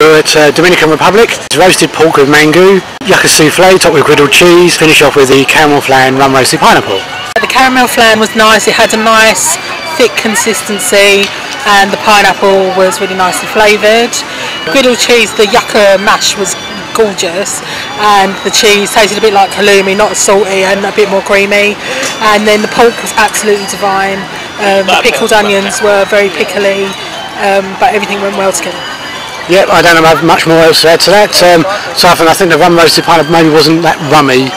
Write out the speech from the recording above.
We're at Dominican Republic. It's roasted pork with mango, yucca souffle topped with griddled cheese, finish off with the caramel flan rum roasted pineapple. The caramel flan was nice, it had a nice thick consistency and the pineapple was really nicely flavoured. Griddled cheese, the yucca mash was gorgeous and the cheese tasted a bit like halloumi, not as salty and a bit more creamy, and then the pork was absolutely divine. The pickled onions were very pickly, but everything went well together. Yep, I don't have much more else to add to that. So I think the rum roasted pineapple maybe wasn't that rummy,